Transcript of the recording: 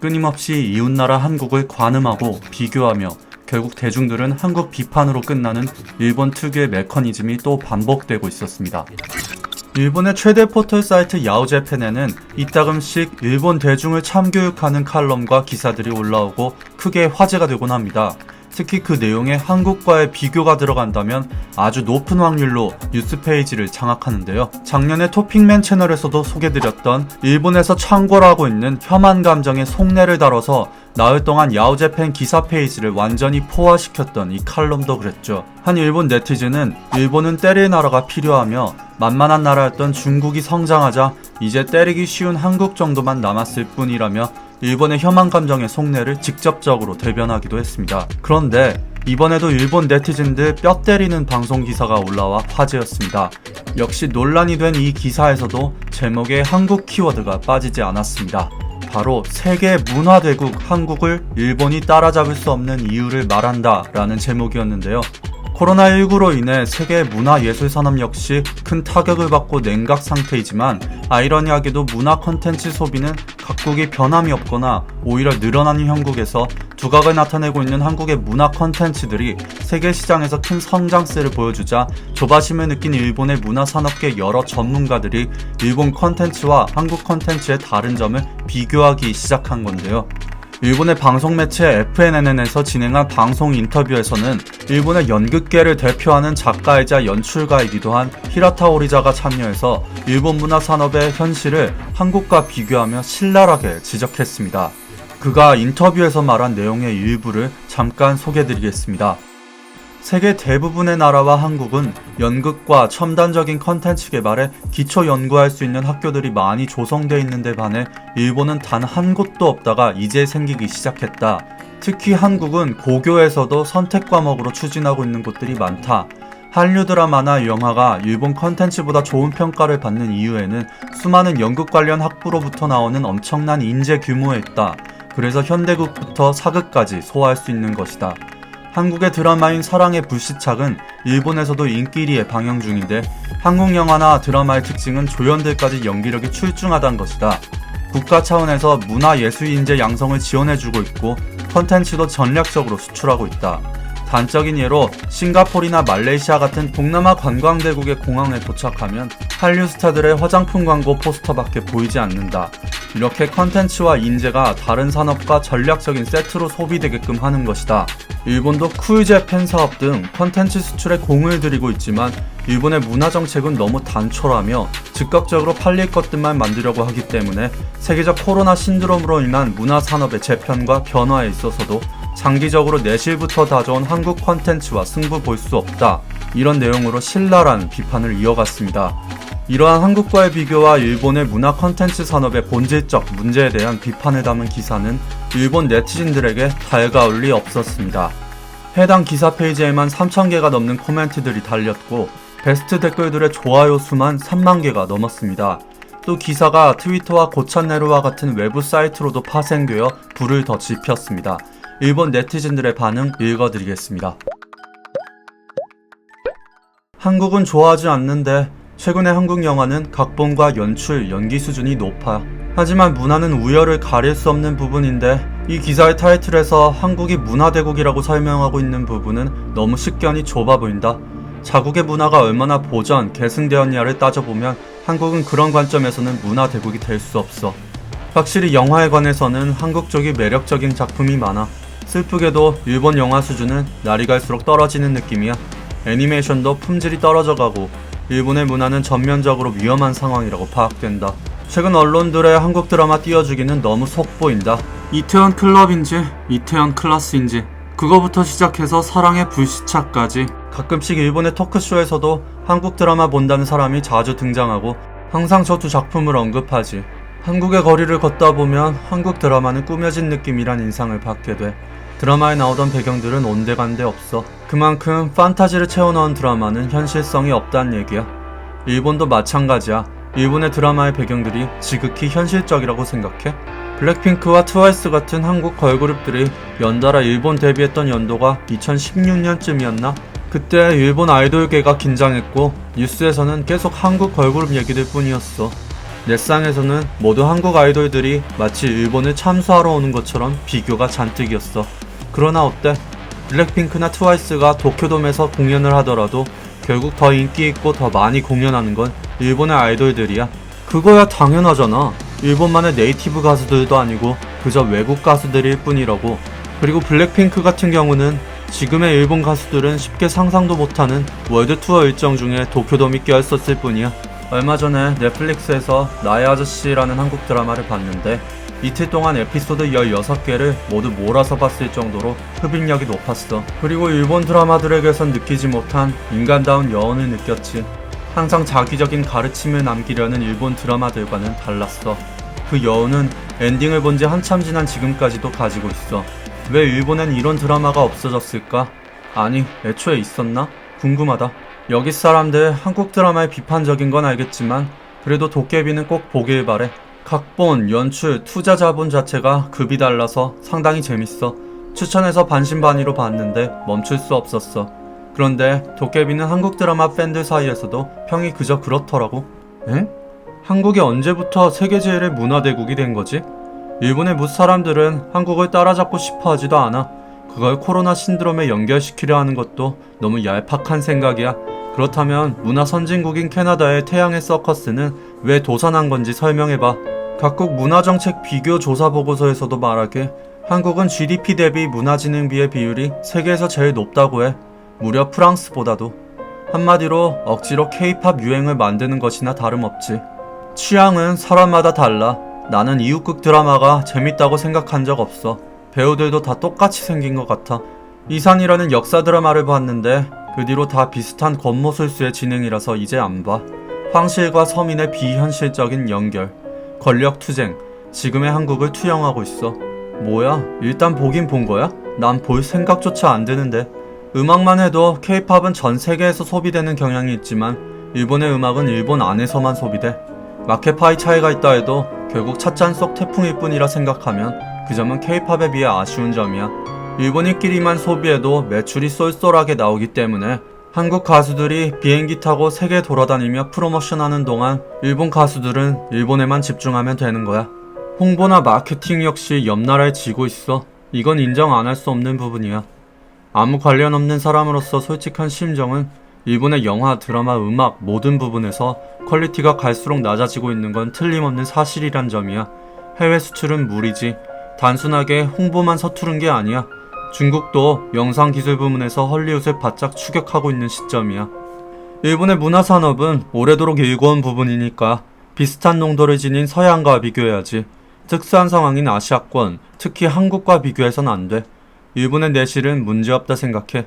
끊임없이 이웃나라 한국을 관음하고 비교하며 결국 대중들은 한국 비판으로 끝나는 일본 특유의 메커니즘이 또 반복되고 있었습니다. 일본의 최대 포털 사이트 야오제펜에는 이따금씩 일본 대중을 참교육하는 칼럼과 기사들이 올라오고 크게 화제가 되곤 합니다. 특히 그 내용에 한국과의 비교가 들어간다면 아주 높은 확률로 뉴스 페이지를 장악하는데요. 작년에 토픽맨 채널에서도 소개드렸던 일본에서 창궐하고 있는 혐한 감정의 속내를 다뤄서 나흘 동안 야오제펜 기사 페이지를 완전히 포화시켰던 이 칼럼도 그랬죠. 한 일본 네티즌은 일본은 때릴 나라가 필요하며 만만한 나라였던 중국이 성장하자 이제 때리기 쉬운 한국 정도만 남았을 뿐이라며 일본의 혐한 감정의 속내를 직접적으로 대변하기도 했습니다. 그런데 이번에도 일본 네티즌들 뼈 때리는 방송 기사가 올라와 화제였습니다. 역시 논란이 된 이 기사에서도 제목에 한국 키워드가 빠지지 않았습니다. 바로 세계 문화대국 한국을 일본이 따라잡을 수 없는 이유를 말한다 라는 제목이었는데요. 코로나19로 인해 세계 문화예술 산업 역시 큰 타격을 받고 냉각 상태이지만 아이러니하게도 문화 콘텐츠 소비는 각국이 변함이 없거나 오히려 늘어나는 형국에서 두각을 나타내고 있는 한국의 문화 콘텐츠들이 세계 시장에서 큰 성장세를 보여주자 조바심을 느낀 일본의 문화산업계 여러 전문가들이 일본 콘텐츠와 한국 콘텐츠의 다른 점을 비교하기 시작한 건데요. 일본의 방송 매체 FNN에서 진행한 방송 인터뷰에서는 일본의 연극계를 대표하는 작가이자 연출가이기도 한 히라타 오리자가 참여해서 일본 문화 산업의 현실을 한국과 비교하며 신랄하게 지적했습니다. 그가 인터뷰에서 말한 내용의 일부를 잠깐 소개드리겠습니다. 세계 대부분의 나라와 한국은 연극과 첨단적인 컨텐츠 개발에 기초 연구할 수 있는 학교들이 많이 조성되어 있는데 반해 일본은 단 한 곳도 없다가 이제 생기기 시작했다. 특히 한국은 고교에서도 선택 과목으로 추진하고 있는 곳들이 많다. 한류 드라마나 영화가 일본 컨텐츠보다 좋은 평가를 받는 이유에는 수많은 연극 관련 학부로부터 나오는 엄청난 인재 규모에 있다. 그래서 현대극부터 사극까지 소화할 수 있는 것이다. 한국의 드라마인 사랑의 불시착은 일본에서도 인기리에 방영 중인데 한국 영화나 드라마의 특징은 조연들까지 연기력이 출중하다는 것이다. 국가 차원에서 문화예술 인재 양성을 지원해주고 있고 컨텐츠도 전략적으로 수출하고 있다. 단적인 예로 싱가포르나 말레이시아 같은 동남아 관광대국의 공항에 도착하면 한류 스타들의 화장품 광고 포스터밖에 보이지 않는다. 이렇게 컨텐츠와 인재가 다른 산업과 전략적인 세트로 소비되게끔 하는 것이다. 일본도 쿨재팬 사업 등 컨텐츠 수출에 공을 들이고 있지만 일본의 문화정책은 너무 단촐하며 즉각적으로 팔릴 것들만 만들려고 하기 때문에 세계적 코로나 신드롬으로 인한 문화산업의 재편과 변화에 있어서도 장기적으로 내실부터 다져온 한국 컨텐츠와 승부 볼 수 없다. 이런 내용으로 신랄한 비판을 이어갔습니다. 이러한 한국과의 비교와 일본의 문화 컨텐츠 산업의 본질적 문제에 대한 비판을 담은 기사는 일본 네티즌들에게 달가울 리 없었습니다. 해당 기사 페이지에만 3,000개가 넘는 코멘트들이 달렸고 베스트 댓글들의 좋아요 수만 3만 개가 넘었습니다. 또 기사가 트위터와 고찬네루와 같은 외부 사이트로도 파생되어 불을 더 지폈습니다. 일본 네티즌들의 반응 읽어드리겠습니다. 한국은 좋아하지 않는데 최근의 한국 영화는 각본과 연출, 연기 수준이 높아. 하지만 문화는 우열을 가릴 수 없는 부분인데 이 기사의 타이틀에서 한국이 문화대국이라고 설명하고 있는 부분은 너무 식견이 좁아 보인다. 자국의 문화가 얼마나 보전, 계승되었냐를 따져보면 한국은 그런 관점에서는 문화대국이 될 수 없어. 확실히 영화에 관해서는 한국 쪽이 매력적인 작품이 많아. 슬프게도 일본 영화 수준은 날이 갈수록 떨어지는 느낌이야. 애니메이션도 품질이 떨어져가고 일본의 문화는 전면적으로 위험한 상황이라고 파악된다. 최근 언론들의 한국 드라마 띄워주기는 너무 속보인다. 이태원 클럽인지 이태원 클라스인지 그거부터 시작해서 사랑의 불시착까지 가끔씩 일본의 토크쇼에서도 한국 드라마 본다는 사람이 자주 등장하고 항상 저 두 작품을 언급하지. 한국의 거리를 걷다 보면 한국 드라마는 꾸며진 느낌이란 인상을 받게 돼. 드라마에 나오던 배경들은 온데간데 없어. 그만큼 판타지를 채워넣은 드라마는 현실성이 없다는 얘기야. 일본도 마찬가지야. 일본의 드라마의 배경들이 지극히 현실적이라고 생각해? 블랙핑크와 트와이스 같은 한국 걸그룹들이 연달아 일본 데뷔했던 연도가 2016년쯤이었나? 그때 일본 아이돌계가 긴장했고 뉴스에서는 계속 한국 걸그룹 얘기들 뿐이었어. 넷상에서는 모두 한국 아이돌들이 마치 일본을 참수하러 오는 것처럼 비교가 잔뜩이었어. 그러나 어때? 블랙핑크나 트와이스가 도쿄돔에서 공연을 하더라도 결국 더 인기 있고 더 많이 공연하는 건 일본의 아이돌들이야. 그거야 당연하잖아. 일본만의 네이티브 가수들도 아니고 그저 외국 가수들일 뿐이라고. 그리고 블랙핑크 같은 경우는 지금의 일본 가수들은 쉽게 상상도 못하는 월드 투어 일정 중에 도쿄돔이 껴있었을 뿐이야. 얼마 전에 넷플릭스에서 나의 아저씨라는 한국 드라마를 봤는데 이틀 동안 에피소드 16개를 모두 몰아서 봤을 정도로 흡입력이 높았어. 그리고 일본 드라마들에게선 느끼지 못한 인간다운 여운을 느꼈지. 항상 자기적인 가르침을 남기려는 일본 드라마들과는 달랐어. 그 여운은 엔딩을 본 지 한참 지난 지금까지도 가지고 있어. 왜 일본엔 이런 드라마가 없어졌을까? 아니, 애초에 있었나? 궁금하다. 여기 사람들 한국 드라마에 비판적인 건 알겠지만 그래도 도깨비는 꼭 보길 바래. 각본, 연출, 투자 자본 자체가 급이 달라서 상당히 재밌어. 추천해서 반신반의로 봤는데 멈출 수 없었어. 그런데 도깨비는 한국 드라마 팬들 사이에서도 평이 그저 그렇더라고. 엥? 한국이 언제부터 세계 제일의 문화대국이 된 거지? 일본의 무 사람들은 한국을 따라잡고 싶어 하지도 않아. 그걸 코로나 신드롬에 연결시키려 하는 것도 너무 얄팍한 생각이야. 그렇다면 문화 선진국인 캐나다의 태양의 서커스는 왜 도산한 건지 설명해봐. 각국 문화정책 비교 조사 보고서에서도 말하길 한국은 GDP 대비 문화진흥비의 비율이 세계에서 제일 높다고 해. 무려 프랑스보다도. 한마디로 억지로 K-팝 유행을 만드는 것이나 다름없지. 취향은 사람마다 달라. 나는 이웃국 드라마가 재밌다고 생각한 적 없어. 배우들도 다 똑같이 생긴 것 같아. 이산이라는 역사 드라마를 봤는데 그 뒤로 다 비슷한 권모술수의 진행이라서 이제 안 봐. 황실과 서민의 비현실적인 연결, 권력투쟁, 지금의 한국을 투영하고 있어. 뭐야? 일단 보긴 본 거야? 난 볼 생각조차 안 드는데. 음악만 해도 K-팝은 전 세계에서 소비되는 경향이 있지만 일본의 음악은 일본 안에서만 소비돼. 마켓 파이 차이가 있다 해도 결국 찻잔 속 태풍일 뿐이라 생각하면 그 점은 K-팝에 비해 아쉬운 점이야. 일본인끼리만 소비해도 매출이 쏠쏠하게 나오기 때문에 한국 가수들이 비행기 타고 세계 돌아다니며 프로모션하는 동안 일본 가수들은 일본에만 집중하면 되는 거야. 홍보나 마케팅 역시 옆 나라에 지고 있어. 이건 인정 안 할 수 없는 부분이야. 아무 관련 없는 사람으로서 솔직한 심정은 일본의 영화, 드라마, 음악 모든 부분에서 퀄리티가 갈수록 낮아지고 있는 건 틀림없는 사실이란 점이야. 해외 수출은 무리지. 단순하게 홍보만 서투른 게 아니야. 중국도 영상기술 부문에서 헐리우드를 바짝 추격하고 있는 시점이야. 일본의 문화산업은 오래도록 일궈온 부분이니까 비슷한 농도를 지닌 서양과 비교해야지. 특수한 상황인 아시아권, 특히 한국과 비교해선 안 돼. 일본의 내실은 문제없다 생각해.